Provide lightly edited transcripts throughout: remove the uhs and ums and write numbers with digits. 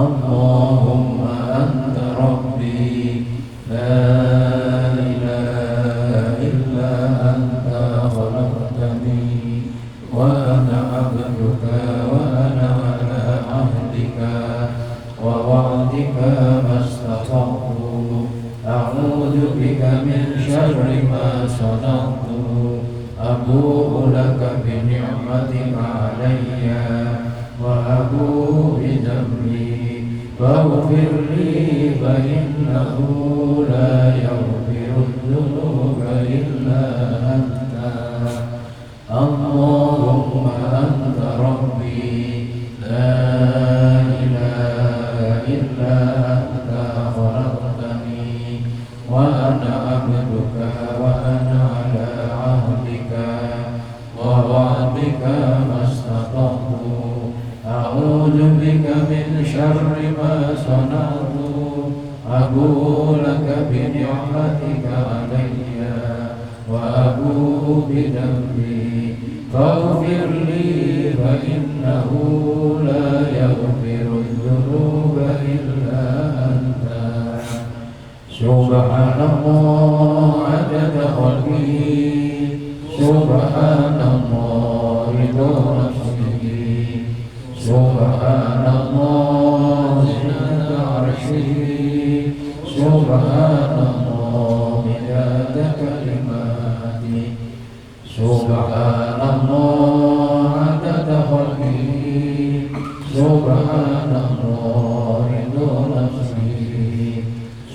اللهم أنت ربي لا إله إلا أنت خلقتني وأنا عبدك وأنا على عهدك ووعدك ما استطعت أعوذ بك من شر ما صنعت أبوء لك بنعمتك علي وأبوء بذنبي فاغفر لي فإنه لا يغفر الذنوب إلا أنت اللهم أنت ربي لا إله إلا أنت خلقتني وأنا عبدك وأنا على عهدك ووعدك ما استطعت أعوذ بك من شر ما صنعت أبوء لك بنعمتك علي وأبوء بذنبي فاغفر لي فإنه لا يغفر الذنوب إلا أنت سبحان الله عدد خلقه سبحان الله رضا نفسه سبحان الله زنة عرشه سبحان الله مداد كلماته سبحان الله عدد خلقه سبحان الله رضا نفسه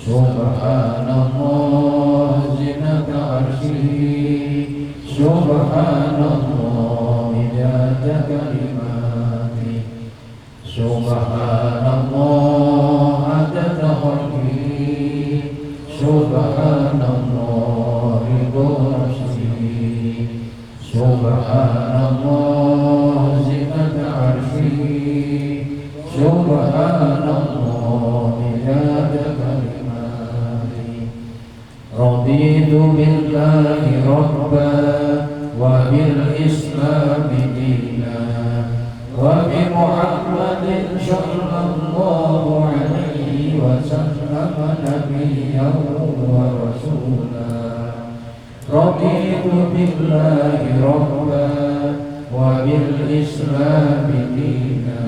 سبحان الله زنة عرشه سبحان الله مداد كلماته سبحان الله عدد خلقه سبحان الله رضا نفسه سبحان الله زنة عرشه سبحان الله مداد كلماته رضيت بالله ربا وبالإسلام دينا وبمحمد صلى الله عليه وسلم نبيا ورسولا رضيت بالله ربا وبالإسلام دينا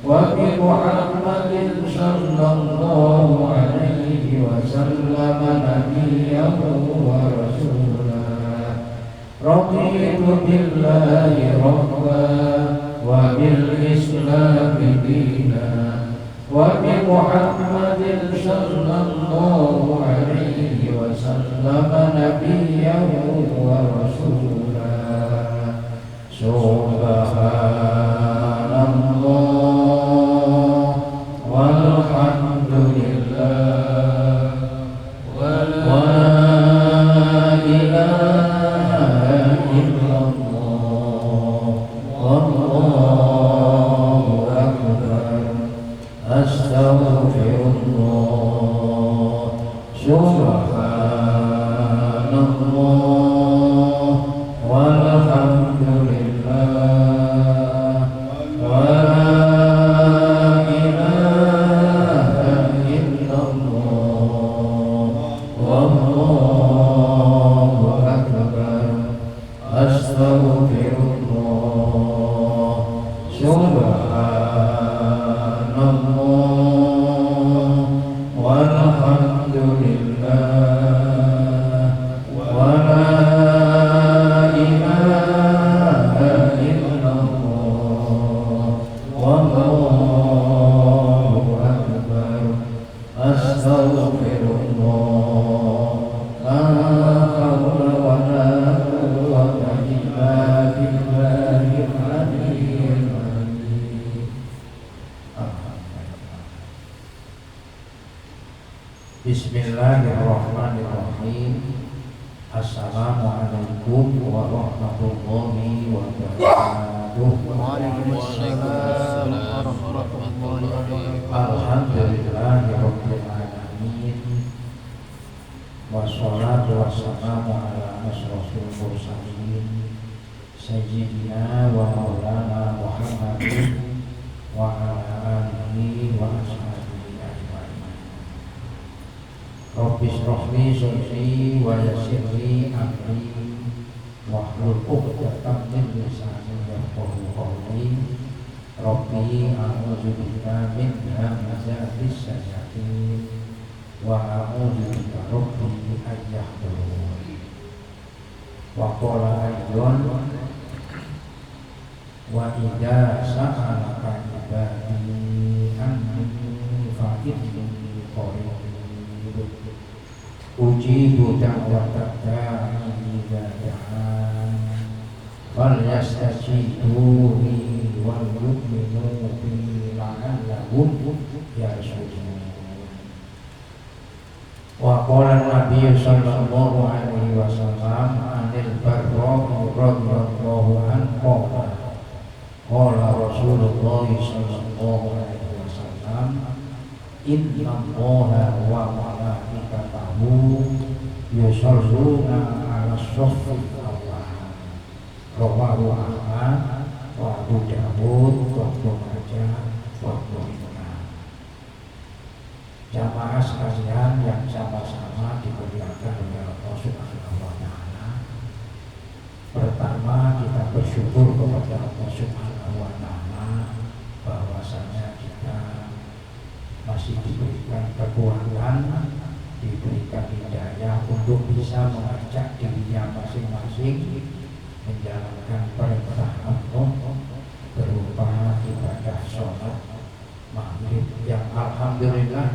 وبمحمد صلى الله عليه وسلم نبيا ورسولا رضيت بالله ربا وبالإسلام دينا وبمحمد صلى الله عليه وسلم نبيا ورسولا سبحان الله والحمد لله ولا إله إلا الله والله أكبر أستغفر الله سبحان الله والحمد لله ولا إله إلا الله والله أكبر أستغفر الله سبحان الله والحمد لله ولا إله إلا الله والله أكبر أستغفر الله لا حول ولا قوة إلا بالله العلي العظيم. Bismillahirrahmanirrahim. Assalamualaikum warahmatullahi wabarakatuh. Waalaikumsalam warahmatullahi wabarakatuh. Alhamdulillahirabbil alamin. Wassalatu wassalamu ala asyrofil mursalin sayyidina wa maulana Muhammadin wa ala alihi wa Rabbi shrah li sadri wa yassir li amri wahlul 'uqdatam min lisani yafqahu qawli. Rabbi a'udzubika min hamazatis syayatin wa a'udzubika rabbi an yahdurun. Wa qala ayyun wa idza sa'alaka ibadi anni fa inni qarib ujibu da'watad da'i idza da'an fal yastajibu li wal yu'minu bi la'allahum yarshudun. Wa qala Nabi sallallahu alaihi wasallam anil barra radhiyallahu anhu qala Rasulullah sallallahu alaihi wasallam inna Allaha wa malaikatahu yusholluna 'alas shaffil awwal. Rawahu Ahmad wa Abu Dawud wa Ibnu Majah wa Ibnu. Jamaah sekalian yang sama-sama dimuliakan oleh Allah Subhanahu wa taala. Pertama, kita bersyukur kepada Allah Subhanahu wa taala bahwasanya kita masih diberikan kekuatan, diberikan hidayah untuk bisa mengajak dirinya masing-masing menjalankan perintah Allah berupa ibadah sholat maghrib yang alhamdulillah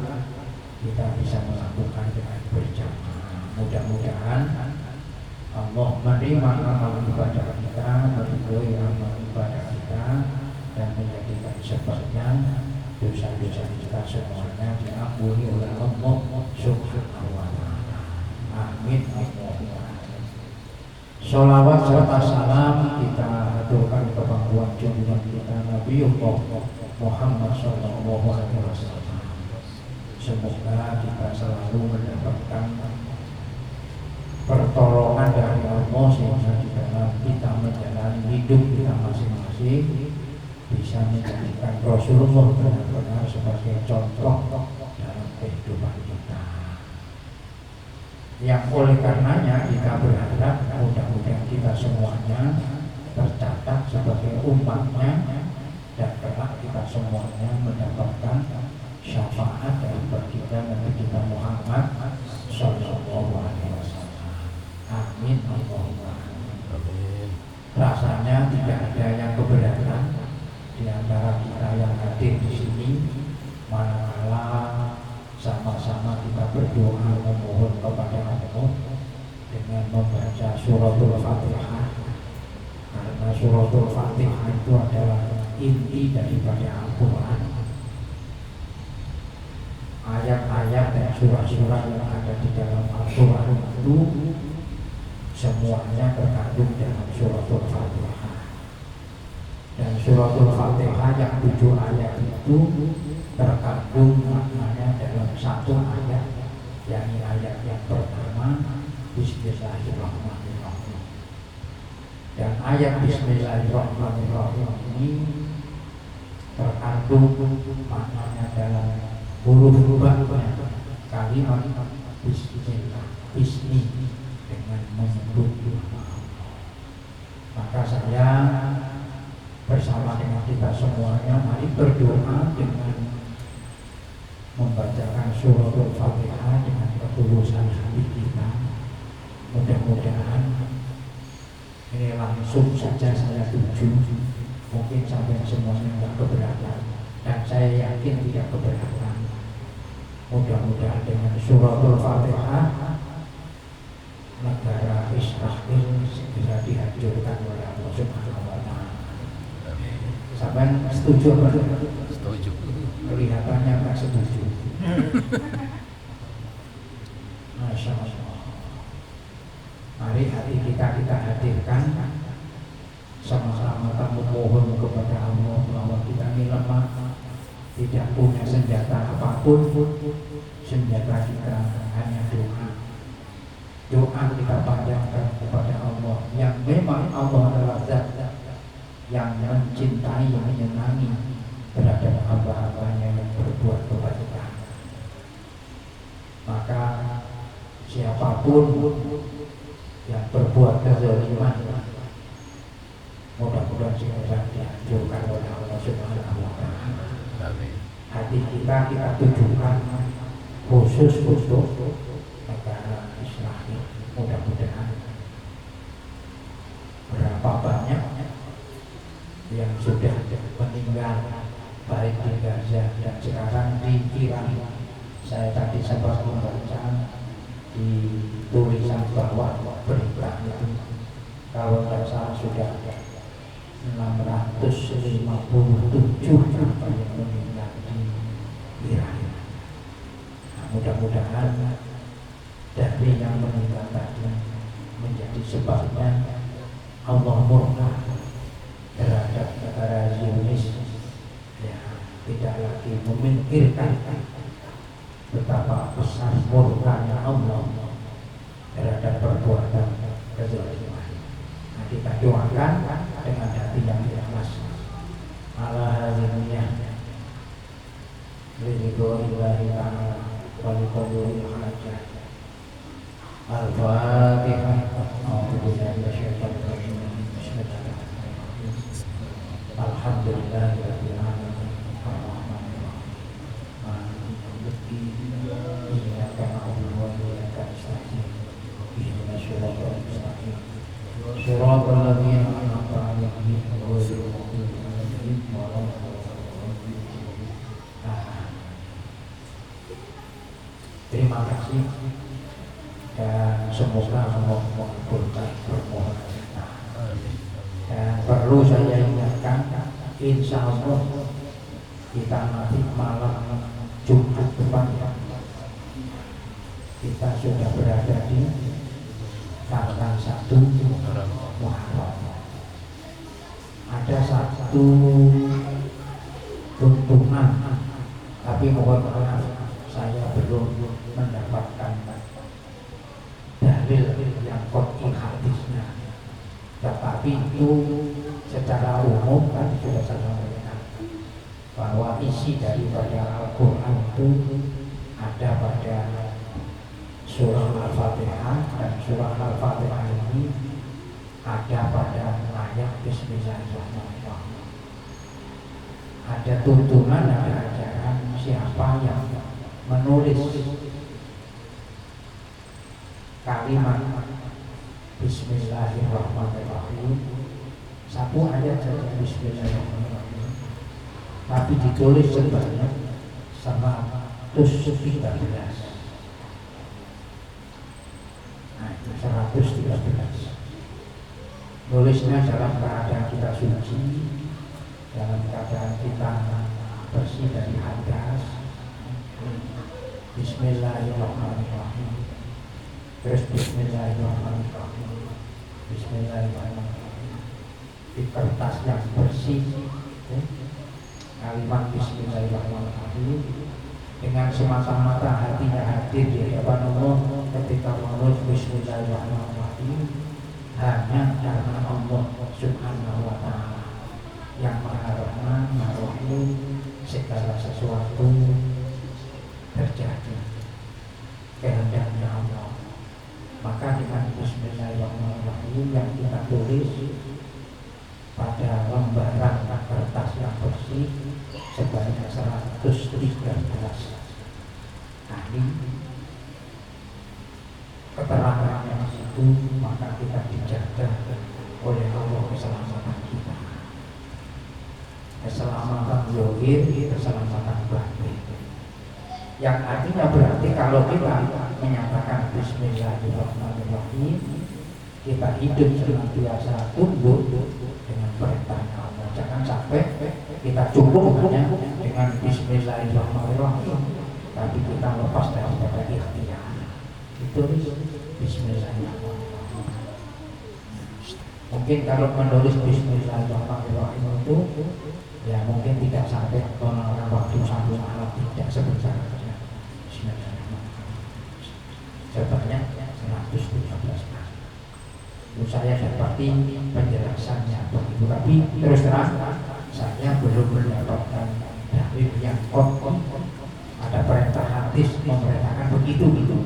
kita bisa melakukan dengan berjamaah. Mudah-mudahan Allah menerima amal ibadah kita, meridhoi amal ibadah kita, dan menjadikan sebabnya dosa-dosa kita semuanya diampuni oleh Allah Subhanahu wa taala. Amin. Sholawat serta salam kita haturkan kepada junjungan kita Nabi Muhammad sallallahu alaihi wasallam. Semoga kita selalu mendapatkan pertolongan dari Allah sehingga di dalam kita menjalani hidup kita masing-masing bisa menjadikan Rasulullah benar-benar sebagai contoh dalam kehidupan kita. Yang oleh karenanya kita berharap mudah-mudahan kita semuanya tercatat sebagai umatnya dan kelak kita semuanya mendapatkan syafaat dari baginda Nabi kita Muhammad sallallahu alaihi wasallam. Amin Allahumma amin. Rasanya tidak ada yang keberatan di antara kita yang hadir di sini manakala sama-sama kita berdoa memohon kepada Allah dengan membaca suratul Fatihah. Karena suratul Fatihah itu adalah inti daripada Al-Quran. Ayat-ayat dan surah-surah yang ada di dalam Al-Quran itu semuanya terkandung dalam suratul Fatihah. Dan suratul Fatihah yang 7 ayat itu terkandung maknanya dalam satu ayat, yakni ayat yang pertama Bismillahirrahmanirrahim. Dan ayat Bismillahirrahmanirrahim ini terkandung maknanya dalam huruf rubahnya kalimat Bismillah, Bismi dengan menyebut nama Allah. Maka saya bersama dengan kita semuanya mari berdoa dengan membacakan suratul Fatihah dengan ketulusan hati kita. Mudah-mudahan ini langsung saja saya tuju, mungkin sampai semuanya tidak keberatan, dan saya yakin tidak keberatan. Mudah-mudahan dengan suratul Fatihah negara Israel segera dihancurkan oleh Allah Subhanahu wa taala. Sampai setuju apa? Setuju. Kelihatannya nggak setuju. Masya Allah. Mari hati kita hadirkan sama-sama kita memohon kepada Allah bahwa kita ini lemah, tidak punya senjata apapun. Senjata kita hanya doa. Doa kita panjangkan kepada Allah yang memang Allah adalah zat yang mencintai, menyenangi terhadap hamba-hambanya yang berbuat kebaikan. Maka siapapun yang berbuat kezaliman, mudah-mudahan segera dihancurkan oleh Allah Subhanahu wa Ta'ala. Hati kita tujukan khusus untuk negara Israel. Mudah-mudahan berapa banyak yang sudah meninggal baik di Gaza dan sekarang di Iran. Saya tadi sempat membaca di tulisan bawah berita itu, kalau tidak salah sudah 657 apa yang meninggal di Iran. Nah, mudah-mudahan dari yang meninggal tadi menjadi sebabnya Allah murka terhadap negara Zionis, ya, tidak lagi memikirkan betapa besar murkanya Allah terhadap perbuatan kezaliman. Nah, kita doakan dengan hati yang ikhlas. Ala hadziniyah lillahi ta'ala wa liqadril hajat. Al-Fatihah. A'udzubillahi minasyaitonir rajim. Bismillahirrahmanirrahim. Alhamdulillahirabbil alamin. Arrahmanir rahim. Maliki yaumiddin. Iyyaka na'budu wa iyyaka nasta'in. Ihdinas siratal mustaqim. Shiratal ladzina an'amta 'alaihim ghairil maghdubi 'alaihim waladdallin. Terima kasih dan semoga Allah mengabulkan permohonan kita. Dan perlu saya ingatkan, insya Allah kita nanti malam Jumat depan kita sudah berada di tanggal 1 Muharram. Ada satu tuntunan, tapi mohon maaf saya belum mendapatkan dalil yang qat'i hadisnya. Tetapi itu secara umum kan sudah saya sampaikan bahwa isi daripada Al-Quran itu ada pada surah Al-Fatihah, dan surah Al-Fatihah ini ada pada ayat Bismillahirrahmanirrahim. Ada tuntunan, ada ajaran siapa yang menulis kalimat Bismillahirrahmanirrahim, satu ayat saja Bismillahirrahmanirrahim, tapi ditulis sebanyak 113. Nah, 113. Nulisnya dalam keadaan kita suci, dalam keadaan kita bersih dari hadas. Bismillahirrahmanirrahim. Terus Bismillahirrahmanirrahim. Bismillahirrahmanirrahim. Di kertas yang bersih, kalimat Bismillahirrahmanirrahim, dengan semata-mata hatinya hadir di hadapan Allah ketika menulis Bismillahirrahmanirrahim, hanya karena Allah Subhanahu wa Ta'ala yang Maha Rahman, Maha Rahim, segala sesuatu terjadi kehendaknya Allah. Maka dengan Bismillahirrahmanirrahim yang kita tulis pada lembaran kertas yang bersih sebanyak 113 kali keterangannya di situ, maka kita dijaga oleh Allah keselamatan kita, keselamatan zahir, keselamatan batin. Yang artinya berarti kalau kita menyatakan Bismillahirrahmanirrahim, kita hidup senantiasa tunduk dengan perintah Allah. Jangan sampai kita cukup hanya dengan Bismillahirrahmanirrahim, tapi kita lepas daripada ikhtiar. Itu Bismillahirrahmanirrahim. Mungkin kalau menulis Bismillahirrahmanirrahim itu ya mungkin tidak sampai pengenalan waktu satu malam, tidak sebesar sebanyak 113 kali. Itu saya dapati penjelasannya begitu, tapi terus terang saya belum mendapatkan dalil yang kokoh. Ada perintah hadis memerintahkan begitu gitu.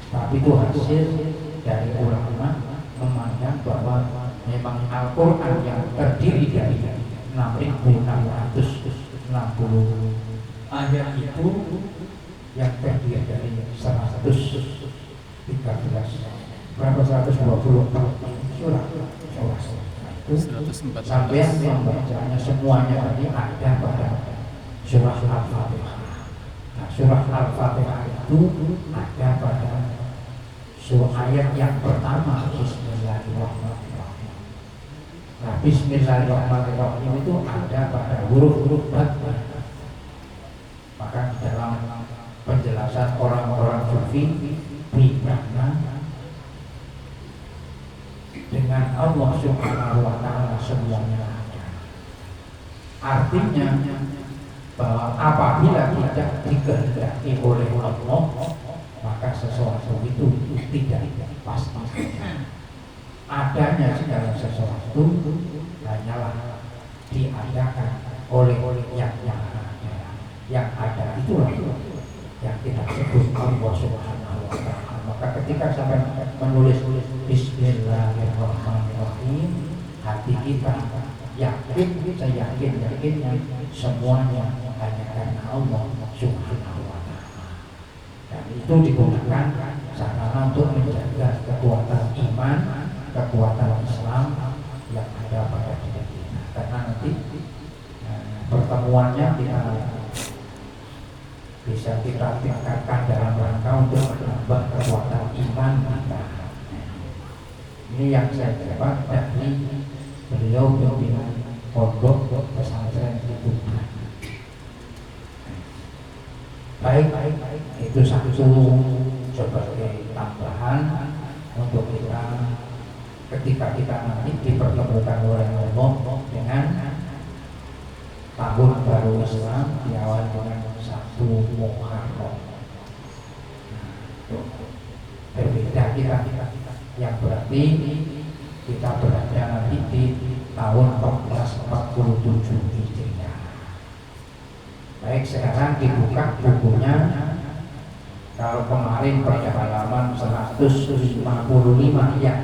tapi itu hasil dari ulama memandang bahwa memang Al-Quran yang terdiri dari 6.660 ayat itu yang terdiri dari 113 berapa 124 surah itu 114. sampai yang membacanya semuanya tadi ada pada surah Al-Fatihah. Nah, surah Al-Fatihah itu ada pada surah ayat yang pertama, Bismillahirrahmanirrahim. Nah, Bismillahirrahmanirrahim itu ada pada huruf-huruf Baqarah. Maka dalam penjelasan orang-orang sufi karena dengan Allah Subhanahu wa Ta'ala semuanya ada. Artinya bahwa apabila tidak dikehendaki oleh Allah, maka sesuatu itu tidak pasti. Adanya segala sesuatu hanyalah diadakan oleh yang ada itulah yang kita sebut Allah Subhanahu wa Ta'ala. Maka ketika sampai menulis Bismillahirrahmanirrahim, hati kita yakin, saya yakinnya semuanya hanya karena Allah Subhanahu wa Ta'ala. Dan itu digunakan sarana untuk menjaga kekuatan iman, kekuatan Islam yang ada pada diri kita. Karena nanti pertemuannya kita bisa kita tingkatkan dalam rangka untuk menambah kekuatan iman kita. Ini yang saya dapat dari beliau pimpinan pondok pesantren itu. Baik, itu satu sebagai tambahan untuk kita ketika kita nanti dipertemukan oleh Allah dengan tahun baru Islam diawali dengan 1 Muharram. Berbeda kita yang berarti kita berada nanti di tahun 1447 Hijriah. Baik, sekarang dibuka bukunya. Kalau kemarin pada halaman 155 ya.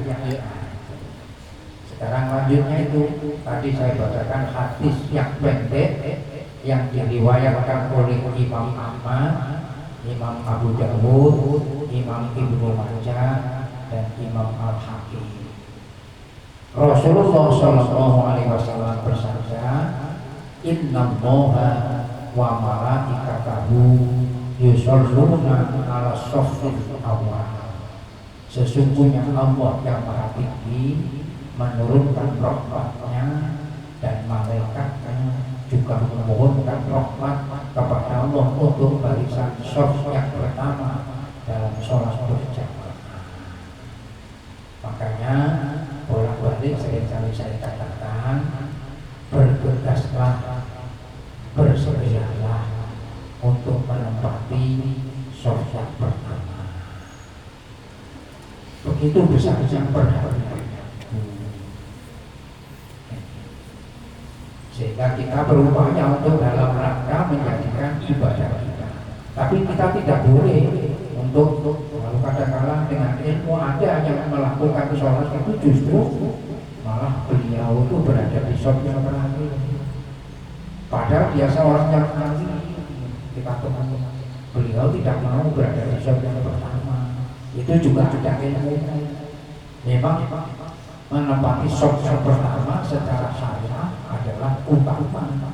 Sekarang lanjutnya itu tadi saya bacakan hadis yang pendek yang diriwayatkan oleh Imam Ahmad, Imam Abu Dawud, Imam Ibnu Majah, dan Imam Al-Hakim. Rasulullah Shallallahu Alaihi Wasallam bersabda, Innallaha wa malaikatahu yusholluna ala shaffil awwal. Sesungguhnya Allah yang Maha Tinggi menurunkan rahmatnya dan malaikatnya juga memohonkan rahmat kepada Allah untuk barisan shaf yang pertama dalam sholat berjamaah. Makanya bolak-balik seringkali saya katakan, bergegaslah, bersegeralah untuk menempati shaf yang pertama. Begitu besarnya perhatian, sehingga kita berupaya untuk dalam rangka menjadikan ibadah kita. Tapi kita tidak boleh untuk lalu kadang-kadang dengan ilmu ada yang melakukan sholat itu justru malah beliau itu berada di shaf yang terakhir. Padahal dia seorang yang ahli, kita teman-teman, beliau tidak mau berada di shaf yang pertama. Itu juga tidak ilmu. Memang menempati shaf yang pertama secara syariat adalah utama,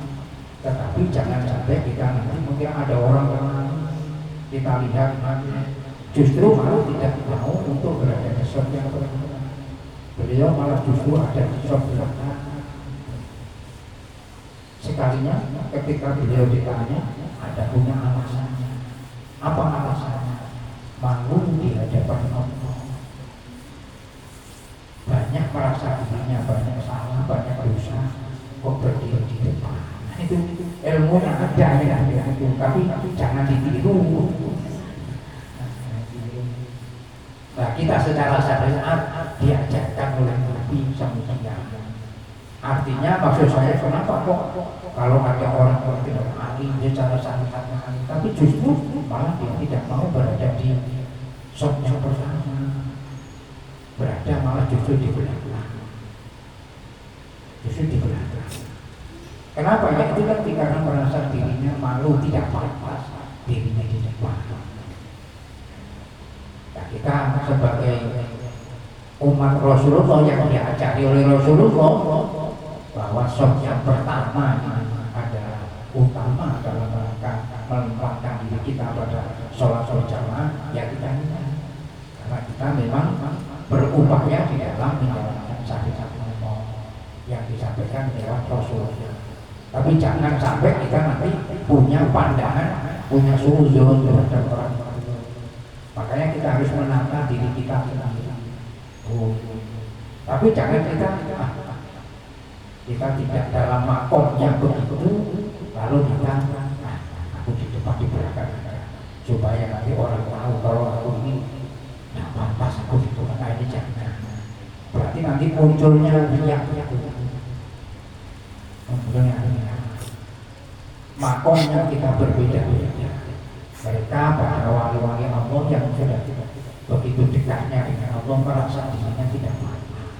tetapi jangan sampai kita nanti mungkin ada orang yang kita lihat justru malah tidak mau untuk berada di shaf yang pertama. Beliau malah justru ada di shaf belakang. Sekalinya ketika beliau ditanya, ada punya alasannya. Apa alasannya? Malu di hadapan Allah. Banyak merasa dirinya banyak salah, banyak dosa, kok berdiri di depan. Itu ilmunya ada ya, itu, tapi jangan ditiru. Nah, kita secara syariat diajarkan oleh Nabi SAW. Artinya maksud saya kenapa kok kalau ada orang yang tidak ahli secara syariat, tapi justru malah dia tidak mau berada di Sop yang pertama berada malah justru di belakang. Justru di belakang. Kenapa? Ya itu kan karena merasa dirinya malu, tidak pantas dirinya di depan. Nah, kita sebagai umat Rasulullah yang diajari oleh Rasulullah bahwa sop yang pertama adalah utama dalam rangka melemparkan diri kita pada sholat berjamaah, ya kita ini karena kita memang berupaya di dalam menjalankan syariat yang disampaikan lewat Rasulullah. Tapi jangan sampai kita nanti punya pandangan, punya suuzon terhadap orang. Makanya kita harus menata diri kita sendiri. Tapi jangan kita tidak dalam makomnya begitu, lalu kita aku di depan di belakang supaya nanti orang tahu kalau aku ini tidak pantas aku di depan. Nah, ini jangan. Berarti nanti munculnya riak. Makomnya kita berbeda-beda. Mereka para wali-wali Allah yang sudah begitu dekatnya dengan Allah merasa dirinya tidak pantas.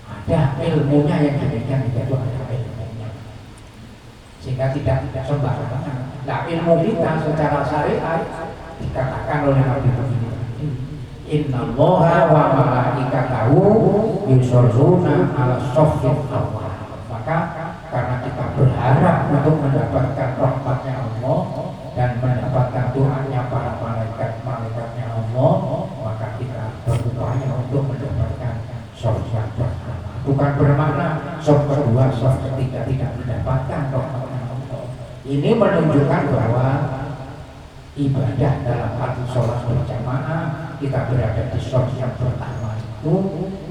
Ada ilmunya yang demikian, itu ada ilmunya, sehingga tidak sembarangan. Nah, ilmu kita secara syariat dikatakan oleh Nabi begini: Innallaha wa malaikatahu yusholluna 'alas shoffil awwal. Maka karena kita berharap untuk mendapatkan rahmatnya Allah dan mendapatkan doanya para malaikatnya Allah, maka kita berupaya untuk mendapatkan shoff yang pertama. Bukan bermakna shoff kedua, shoff ketiga tidak mendapatkan rahmatnya Allah. Ini menunjukkan bahwa ibadah dalam arti sholat berjamaah kita berada di shoff yang pertama itu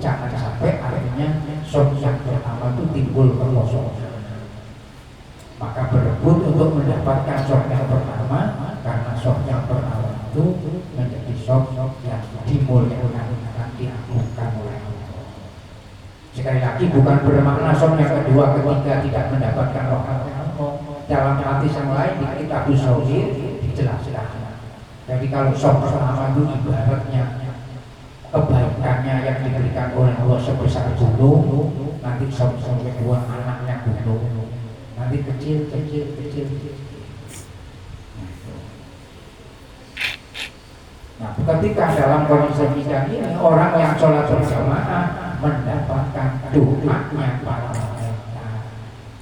jangan sampai akhirnya shoff yang pertama itu timbul kekosongan. Maka berebut untuk mendapatkan shoff yang pertama, karena shoff yang pertama itu menjadi shoff yang dimuliakan dan diagungkan oleh Allah. Sekali lagi bukan bermakna shoff yang kedua, ketiga tidak mendapatkan rahmatnya Allah. Dalam hadis yang lain di kitab Shahih dijelaskan. Jadi kalau shoff pertama itu ibaratnya kebaikannya yang diberikan oleh Allah sebesar gunung, nanti shoff kedua anaknya gunung. Nanti kecil. Nah, ketika dalam kondisi ini orang yang sholat berjamaah mendapatkan doanya para malaikat.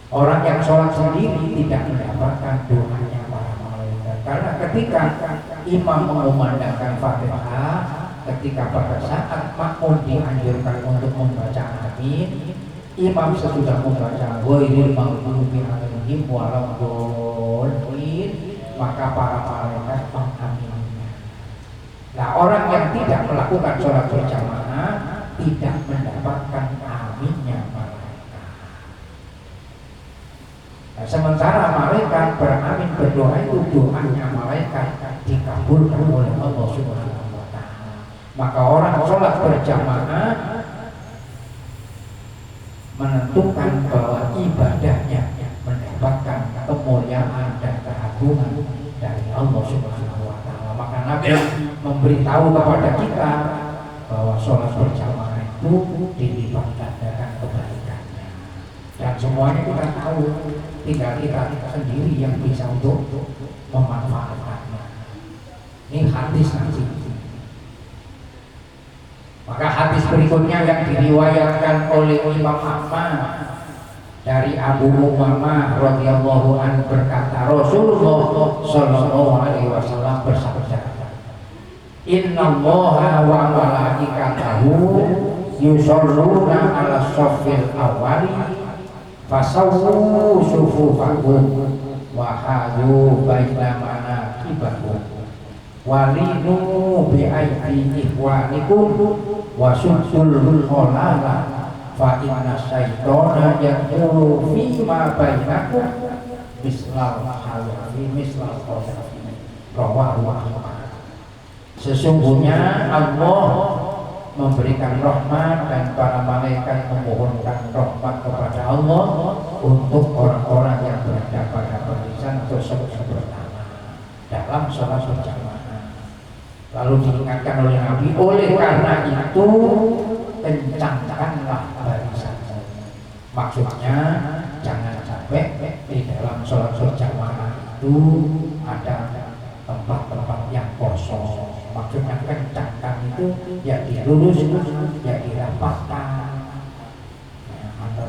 Orang yang sholat sendiri tidak mendapatkan doanya para malaikat. Karena ketika imam mengumandangkan Fatihah, ketika pada saat makmum dianjurkan untuk membaca amin, imam sesudah membaca ghairil maghdubi 'alaihim waladdallin, maka para malaikat mengaminnya. Nah, orang yang tidak melakukan sholat berjamaah tidak mendapatkan aminnya malaikat. Nah, sementara malaikat beramin berdoa itu doanya malaikat dikabulkan oleh Allah Subhanahu wa Ta'ala. Maka orang sholat berjamaah menentukan bahwa ibadahnya mendapatkan kemuliaan dan keagungan dari Allah Subhanahu wa Ta'ala. Maka Nabi memberitahu kepada kita bahwa sholat berjamaah itu dilipat gandakan kebaikannya. Dan semuanya kita tahu, tinggal kita sendiri yang bisa untuk memanfaatkannya. Ini hadis nanti. Maka hadis berikutnya yang diriwayatkan oleh Imam Ahmad dari Abu Umamah radhiyallahu anhu berkata, Rasulullah sallallahu alaihi wasallam bersabda, Innallaha wa malaikatahu yusholluna 'alas shoffil awwali fasawwu sufufakum wa hadu baina manakibakum walinu bi'aidi ihwanikum wasuddul kholala fa inna syaitona yaqulu fima bainakum mislal halafi mislal qadhafi rawahu Ahmad. Sesungguhnya Allah memberikan rahmat dan para malaikat memohonkan rahmat kepada Allah untuk orang-orang yang berada pada barisan atau sholat pertama dalam sholat berjamaah. Lalu diingatkan oleh Nabi, oleh karena itu kencangkanlah barisanmu. Maksudnya jangan sampai di dalam sholat berjamaah itu ada tempat-tempat yang kosong. Maksudnya kencangkan itu ya diluruskan, ya dirapatkan.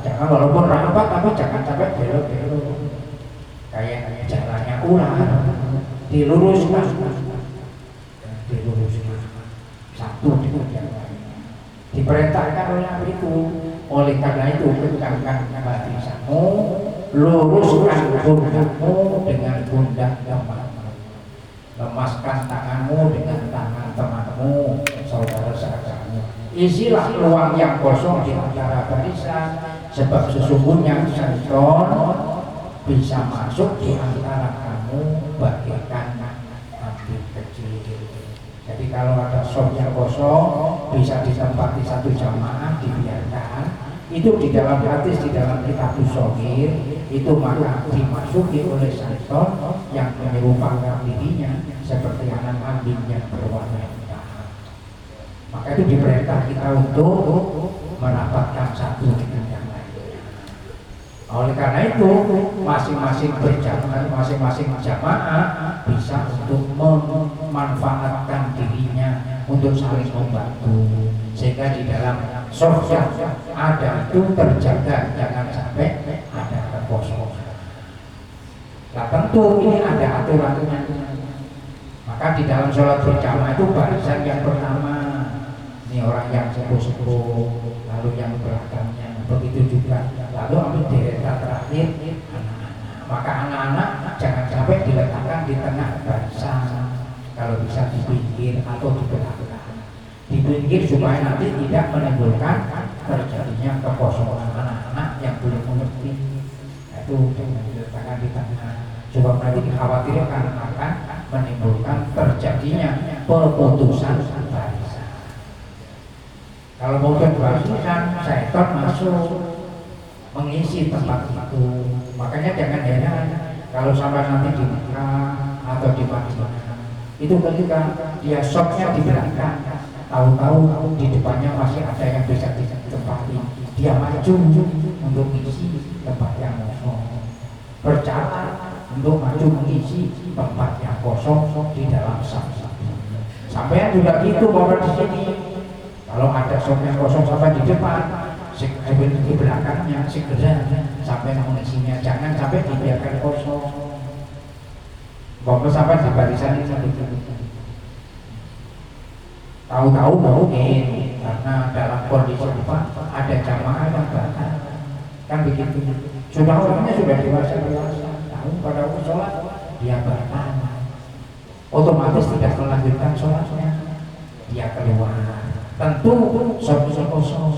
Jangan walaupun rapat tapi jangan sampai belok-belok. Kayak jalannya ular, diluruskan. Satu dengan yang lain diperintahkan oleh Nabi itu. Oleh karena itu kencangkan barisanmu, luruskan pundakmu dengan pundak temanmu, lemaskan tanganmu dengan tangan temanmu, saudara-saudaramu. Isilah ruang yang kosong di antara barisan, sebab sesungguhnya syaitan bisa masuk di antara kamu bagaikan api kecil. Jadi kalau ada shop yang kosong bisa ditempati satu jamaah, dibiarkan. Itu di dalam hadis, di dalam kitab Shahih itu maka dimasuki oleh syaitan yang menyerupakan dirinya seperti anak kambing yang berwarna hitam. Maka itu diperintah kita untuk merapatkan satu dengan yang lain. Oleh karena itu masing-masing berjamaah, masing-masing jamaah bisa untuk memanfaatkan dirinya untuk saling membantu, sehingga di dalam shaf yang ada itu terjaga, jangan sampai ada kekosongan. Nah tentu ini ada aturannya. Maka di dalam sholat berjamaah itu barisan yang pertama ini orang yang sepuh-sepuh, lalu yang belakangnya, begitu juga. Lalu ambil deretan terakhir anak-anak. Maka anak-anak jangan sampai diletakkan di tengah barisan, kalau bisa di pinggir atau di belakang. Di pinggir supaya nanti tidak menimbulkan terjadinya kekosongan anak-anak yang belum mengerti. Itu jangan diletakkan di tengah, sebab nanti dikhawatirkan akan menimbulkan terjadinya pemutusan barisan. Kalau mau barisan, syaitan masuk mengisi tempat itu. Makanya jangan heran kalau sampai nanti di Mekah atau di Madinah itu ketika dia shopnya di belakang, tahu-tahu di depannya masih ada yang bisa ditempati, dia maju untuk mengisi tempat yang kosong, berjalan untuk maju mengisi tempat yang kosong di dalam shop. Sampai juga gitu bahwa di sini kalau ada shop yang kosong sampai di depan, di belakangnya segera sampai mengisinya, jangan sampai dibiarkan kosong. Bapak sampai di barisan ini tahu-tahu mungkin karena dalam kondisi apa ada jamaah yang batal, kan begitu. Sudah orangnya sudah dewasa, tahu pada waktu sholat dia batal, otomatis tidak melanjutkan sholatnya, dia keluar. Tentu shop kosong.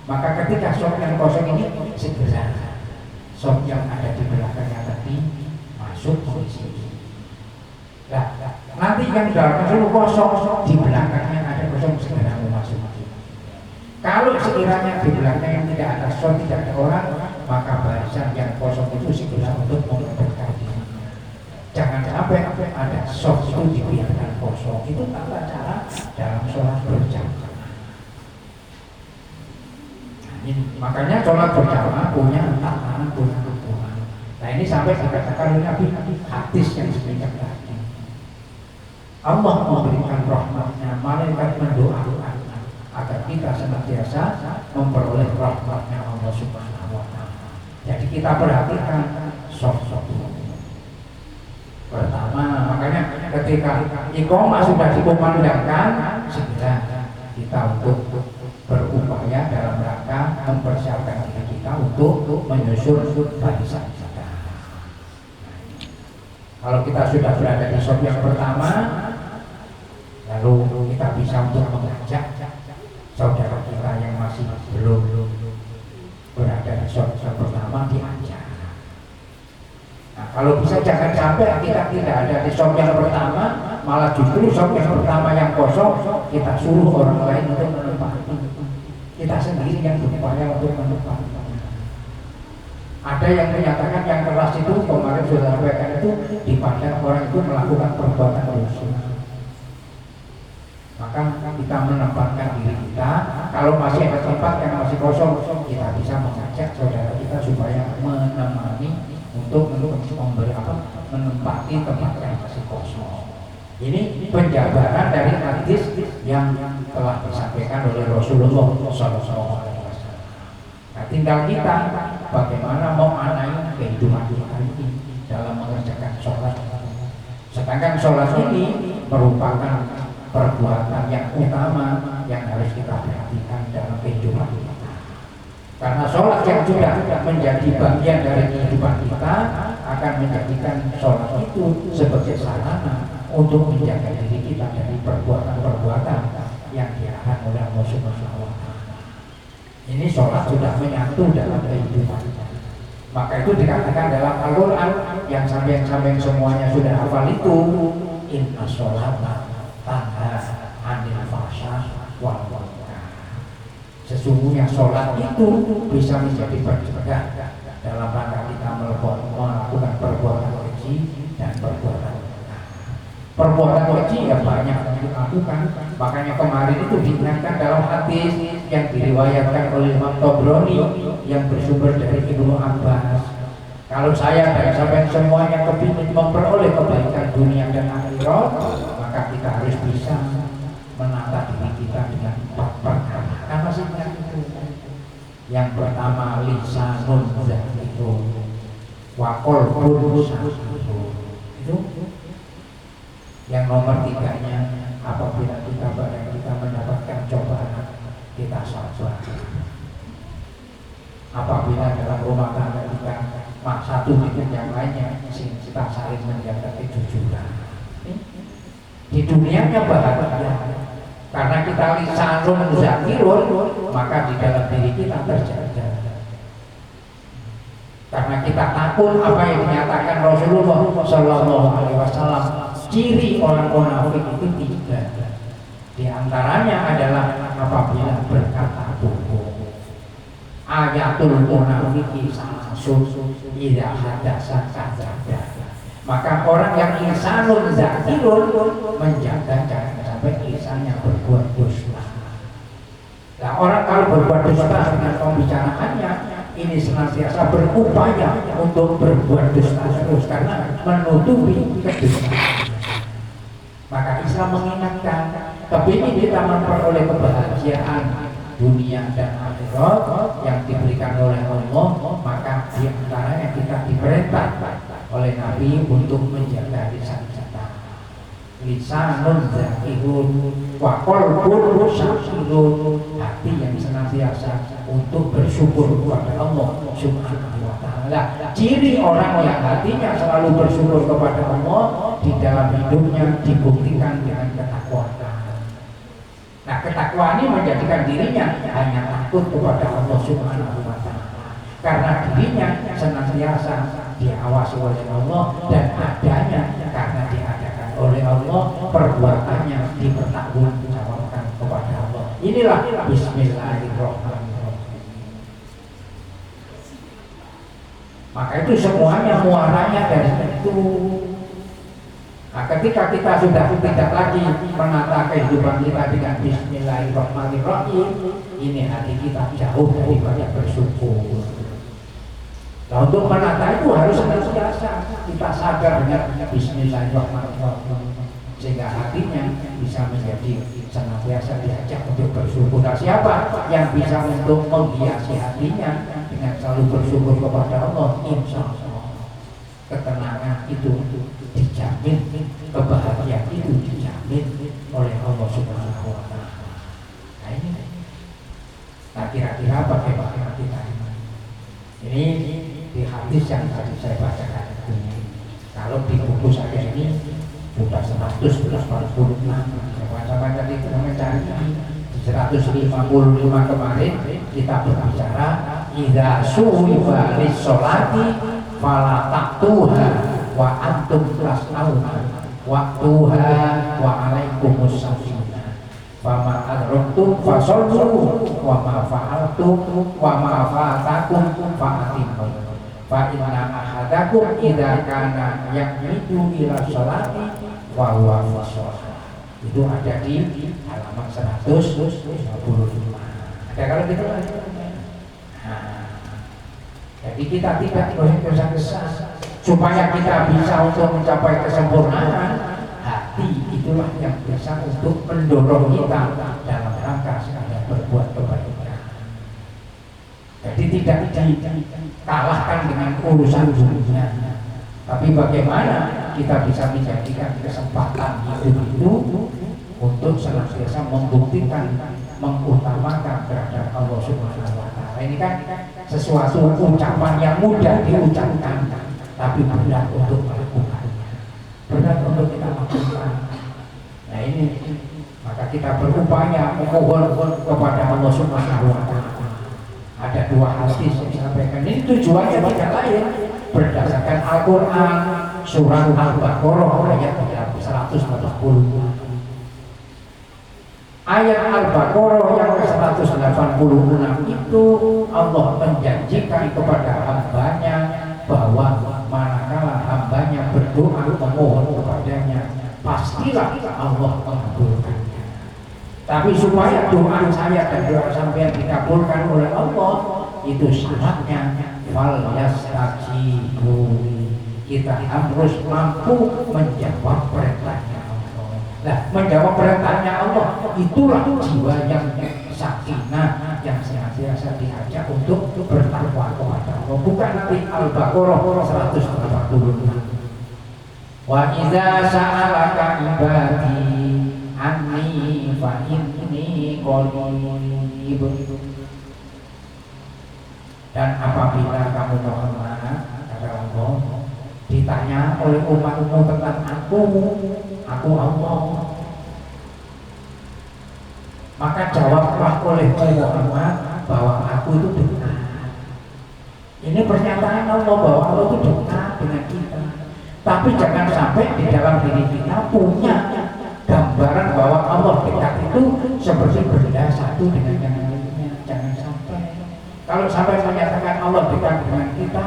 Maka ketika shop yang kosong ini segera shop yang ada di belakangnya tadi masuk mengisi. Nah, nanti yang dalam dulu kosong di belakangnya ada kosong segera masuk. Kalau sekiranya di belakangnya tidak ada shop, tidak ada orang, maka barisan yang kosong itu segera untuk memperbaiki diri. Jangan sampai ada shop itu dibiarkan kosong. Itu tata cara dalam sholat berjamaah. Makanya sholat berjamaah punya tatanan, punya hukuman. Nah ini sampai dikatakan oleh Nabi hadis yang sebenarnya tadi. Allah memberikan rahmatnya, malaikat mendoakan agar kita senantiasa memperoleh rahmatnya Allah Subhanahu Wa Taala. Jadi kita perhatikan sosok pertama. Makanya ketika iqamah sudah dikumandangkan, segera kita untuk berupaya dalam rangka mempersiapkan diri kita untuk menyusun barisan kita. Kalau kita sudah berada di shop yang pertama, lalu kita bisa untuk mengajak saudara kita yang masih belum berada di shop yang pertama diajak. Nah, kalau bisa jangan sampai kita tidak ada di shop yang pertama, malah justru shop yang pertama yang kosong kita suruh orang lain untuk menempati. Kita sendiri yang berupaya untuk menempati. Ada yang menyatakan yang keras itu kemarin sudah sampaikan itu dipandang orang itu melakukan perbuatan dosa. kita menempatkan diri kita. Kalau masih ada tempat yang masih kosong, kita bisa mengajak saudara kita supaya menemani untuk memberi menempati tempat yang masih kosong. Ini penjabaran dari hadis yang telah disampaikan oleh Rasulullah SAW. Nah, tinggal kita bagaimana mau memaknai kehidupan kita ini dalam mengerjakan sholat. Sedangkan sholat ini merupakan perbuatan yang utama yang harus kita perhatikan dalam kehidupan kita. Karena sholat yang sudah menjadi bagian dari kehidupan kita akan menjadikan sholat itu sebagai sarana untuk menjaga diri kita dari perbuatan-perbuatan yang diarahkan oleh Allah Subhanahu wa Ta'ala. Ini sholat sudah menyatu dalam kehidupan kita. Maka itu dikatakan dalam Al-Quran yang sampai semuanya sudah hafal itu, inna sholata tanha anil fahsya wal munkar. Sesungguhnya sholat itu bisa menjadi pencegah dalam rangka kita melakukan perbuatan keji dan perbuatan keji ya banyak yang dilakukan. Makanya kemarin itu diingatkan dalam hadis yang diriwayatkan oleh Imam Tabrani yang bersumber dari Ibnu Abbas. Kalau saya dan sampai semuanya kepingin memperoleh kebaikan dunia dan akhirat, maka kita harus bisa menata diri kita dengan 4 perkara. Kan masih ingat itu? Yang pertama lisanun zakirun wa qalbun syakirun. Itu yang nomor 3-nya, apabila kita mendapatkan cobaan, kita sabar. Apabila dalam rumah tangga kita satu dengan yang lainnya, kita saling menjaga kejujuran. Di dunianya bahagia, karena kita lisanun zakirun, maka di dalam diri kita terjaga. Karena kita takut apa yang dinyatakan Rasulullah Shallallahu Alaihi Wasallam. Ciri orang munafik itu 3. Di antaranya adalah apabila berkata bohong. Ayatul munafiki salasun idza hadasa kadzaba. Maka orang yang insanun zakirun menjaga jangan sampai lisannya berbuat dusta. Nah, orang kalau berbuat dusta dengan pembicaraannya, ini senantiasa berupaya untuk berbuat dusta terus karena menutupi kedustaan. Maka Islam mengingatkan, kepingin kita memperoleh kebahagiaan dunia dan akhirat yang diberikan oleh Allah, maka di antaranya kita diperintah oleh Nabi untuk menjaga lisan kita. Lisanun zakirun wa qalbun syakirun, hati yang senantiasa untuk bersyukur kepada Allah Subhanahu wa Ta'ala. Ciri orang yang hatinya selalu bersyukur kepada Allah di dalam hidupnya dibuktikan dengan ketakwaan. Nah, ketakwaan ini menjadikan dirinya hanya takut kepada Allah Subhanahu wa Ta'ala, karena dirinya senantiasa diawasi oleh Allah dan adanya karena diadakan oleh Allah, perbuatannya dipertanggungjawabkan kepada Allah. Inilah Bismillahirrahmanirrahim. Maka itu semuanya muaranya dari itu. Nah, ketika kita sudah tidak lagi menata kehidupan kita dengan Bismillahirrahmanirrahim, ini hati kita jauh daripada bersyukur. Nah, untuk menata itu harus senantiasa kita sadar dengan Bismillahirrahmanirrahim, sehingga hatinya bisa menjadi senantiasa diajak untuk bersyukur. Nah, siapa yang bisa untuk menghiasi hatinya dengan selalu bersyukur kepada Allah, insya Allah ketenangan itu dijamin, kebahagiaan itu dijamin oleh Allah Subhanahu wa Ta'ala. Nah, ini. Nah, kira-kira bagaimana kita ini di hadis yang tadi saya bacakan ini. Kalau di buku saya ini sudah 146, sama-sama tadi kita mencari di 155 kemarin kita berbicara idza suwifa lis-sholati fala taqtuha wa antum tas'aluna waqtuha wa alaikumus sakinah fama adraktum fasallu wa ma fa'altum wa ma fatakum fa'atimmu fa inna ahadakum idza kana yaqmidu ila sholati wa huwa fi shalah Itu ada di halaman 155. Ada kalau gitu lah. Nah, jadi kita tidak boleh gesa-gesa supaya kita bisa untuk mencapai kesempurnaan hati. Itulah yang bisa untuk mendorong kita dalam rangka sekalian berbuat kebaikan. Jadi tidak dikalahkan dengan urusan dunia, tapi bagaimana kita bisa menjadikan kesempatan hidup itu untuk senantiasa membuktikan, mengutamakan terhadap Allah Subhanahu wa Ta'ala. Ini kan sesuatu ucapan yang mudah diucapkan, tapi berat untuk melakukan, berat untuk kita lakukan. Nah ini, maka kita berupaya memohon kepada Allah Subhanahu wa Ta'ala. Ada dua hadis yang disampaikan, ini tujuannya tidak lain, berdasarkan Al-Quran surah Al-Baqarah ayat 140. Ayat Al-Baqarah yang ke-186 itu Allah menjanjikan kepada hambanya bahwa manakala hambanya berdoa memohon kepadanya, pastilah Allah mengabulkan. Tapi supaya doa saya dan doa sampean dikabulkan oleh Allah, itu syaratnya fal yastajibu. Kita harus mampu menjawab perintahnya Allah. Nah, menjawab perintahnya Allah itulah jiwa yang sakinah, yang senantiasa diajak untuk bertakwa kepada Allah. Bukan nanti Al-Baqarah 186. Wa idza sa'alaka ibadi anni fa inni qarib. Dan apabila kamu Muhammad, kata Allah, ditanya oleh umatmu tentang aku Allah, maka jawablah oleh Muhammad bahwa aku itu dekat. Ini pernyataan Allah bahwa Allah itu dekat dengan kita. Tapi jangan sampai di dalam diri kita punya gambaran bahwa Allah dekat itu seperti benda satu dengan yang lainnya. Jangan sampai. Kalau sampai menyatakan Allah dekat dengan kita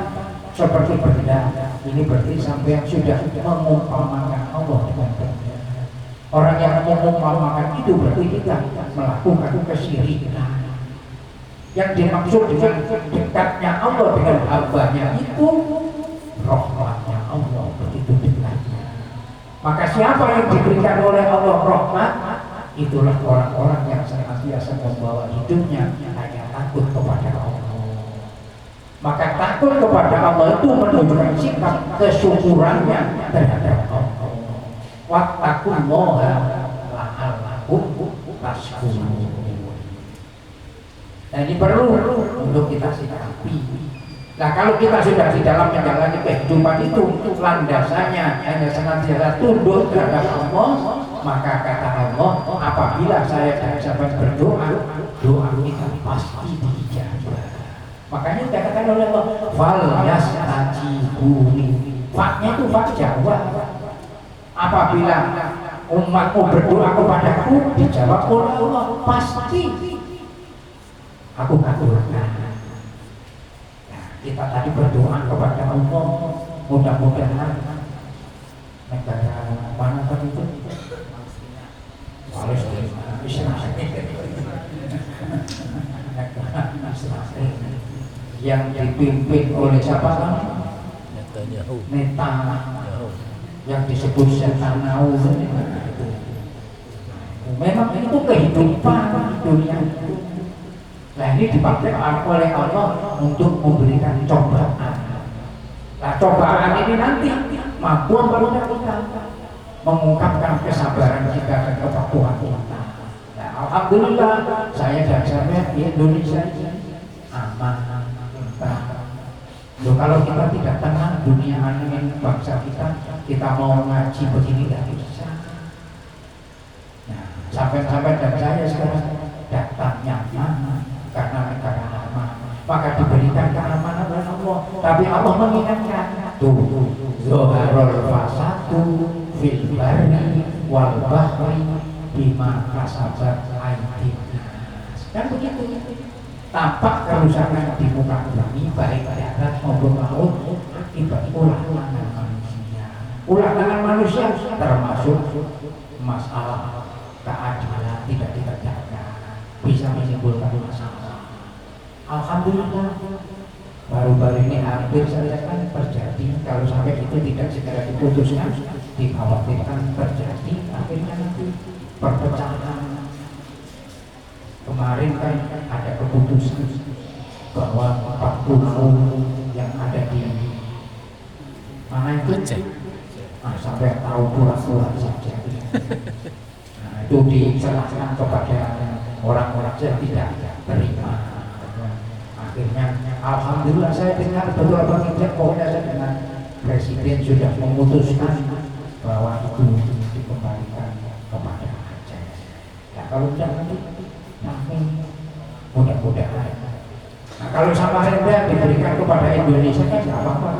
seperti benda, ini berarti sampai sudah mengumpamakan Allah dengan benda. Orang yang mengumpamakan itu berarti kita melakukan kesyirikan. Yang dimaksud dengan dekatnya Allah dengan hambanya itu rahmatnya Allah, begitu dekatnya. Maka siapa yang diberikan oleh Allah rahmat, itulah orang-orang yang senantiasa membawa hidupnya hanya takut kepada Allah. Maka takut kepada Allah itu menunjukkan sikap kesyukurannya terhadap Allah. Wattaqullaha la'allakum tashkurun. Dan ini perlu untuk kita sikapi. Nah, kalau kita sudah di dalam menjalani kehidupan itu landasannya hanya senantiasa tunduk terhadap Allah, maka kata Allah, apabila saya dan sahabat berdoa, doa kita pasti dijawab. Makanya dikatakan oleh Allah, fal yastajibuni. Faknya itu fak jawab. Apabila umatmu berdoa kepadaku, dijawab oleh Allah, pasti aku kabulkan. Kita tadi berdoa kepada Allah, mudah-mudahan negara mana tadi itu? Palestina, Israel, yang dipimpin oleh siapa? Netanyahu, yang disebut Netanyahu. Memang itu kehidupan dunia. Nah, ini dipakai oleh Allah untuk memberikan cobaan. Nah, cobaan ini nanti mampu membuat kita mengungkapkan kesabaran kita dan kepatuhan kita. Nah, alhamdulillah saya dan sahabat di Indonesia aman, tentram. Loh, kalau kita tidak tenang dunia ini bangsa kita mau ngaji begini tidak bisa. Nah, sampai-sampai dan saya sekarang datangnya mana? Karena negara aman, maka diberikan keamanan oleh Allah. Tapi Allah mengingatkan, Zoharul fasadu fil barri wal bahri bima kasabat aydin nas. Kan begitu. Tampak kerusakan di muka bumi baik darat maupun laut akibat ulah-ulangan manusia. Ulah-ulangan manusia termasuk masalah bisa menimbulkan masalah. Alhamdulillah baru-baru ini hampir saja kan terjadi. Kalau sampai itu tidak segera diputuskan, dikhawatirkan terjadi akhirnya nanti perpecahan. Kemarin kan ada keputusan bahwa 4 pulau yang ada di mana itu sampai tahu pura-pura saja. Nah, itu diserahkan kepada orang-orang yang tidak terima. Akhirnya alhamdulillah saya dengar beberapa kebijakan, pokoknya saya dengar Presiden sudah memutuskan bahwa itu dikembalikan kepada Aceh. Nah, kalau tidak nanti mudah-mudahan. Nah, kalau Samarinda diberikan kepada Indonesia kan tidak apa-apa,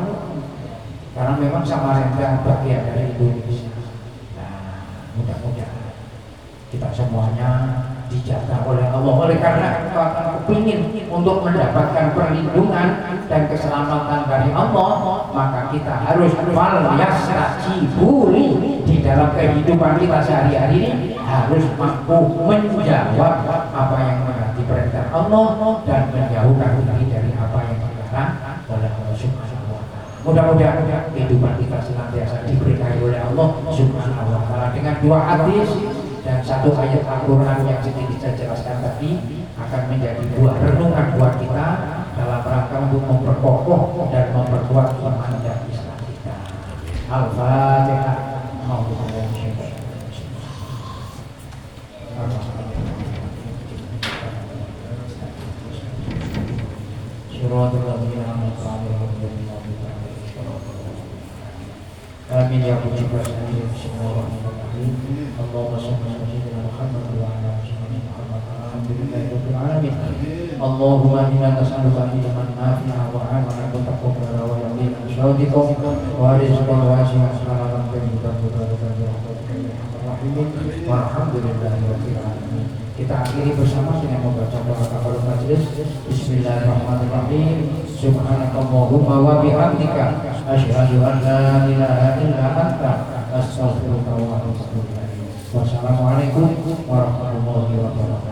karena memang Samarinda bagian dari Indonesia. Nah, mudah-mudahan kita semuanya dijaga oleh Allah. Oleh karena kita akan kepingin untuk mendapatkan perlindungan dan keselamatan dari Allah, maka kita harus falyastajibuli di dalam kehidupan kita sehari-hari ini, harus mampu menjawab apa yang menjadi perintah Allah dan menjauhkan diri dari apa yang dilarang oleh Allah Subhanahu wa Ta'ala. Mudah-mudahan kehidupan kita senantiasa diberkahi oleh Allah Subhanahu wa Ta'ala dengan 2 hadis dan 1 ayat Al-Quran yang sedikit saya jelaskan tadi, akan menjadi buah renungan buat kita dalam rangka untuk memperkokoh dan memperkuat iman dan Islam kita. Al-Fatihah. Amin ya rabbal alamin. Bismillahirrahmanirrahim. Allahumma shalli ala sayyidina Muhammad wa ala ali Muhammad. Alhamdulillahirabbil alamin. Allahumma inna nas'aluka ilman nafi'an wa 'amalan mutaqabbala wa yaqinan shadiqan wa rizqan wasi'an halalan thayyiban mubarakan ya rahim. Walhamdulillahirabbil alamin. Kita akhiri bersama dengan membaca doa kafaratul majlis. Bismillahirrahmanirrahim. Subhanakallahumma wa bihamdika asyhadu an la ilaha illa anta astaghfiruka wa atubu ilaik. Wassalamualaikum warahmatullahi wabarakatuh.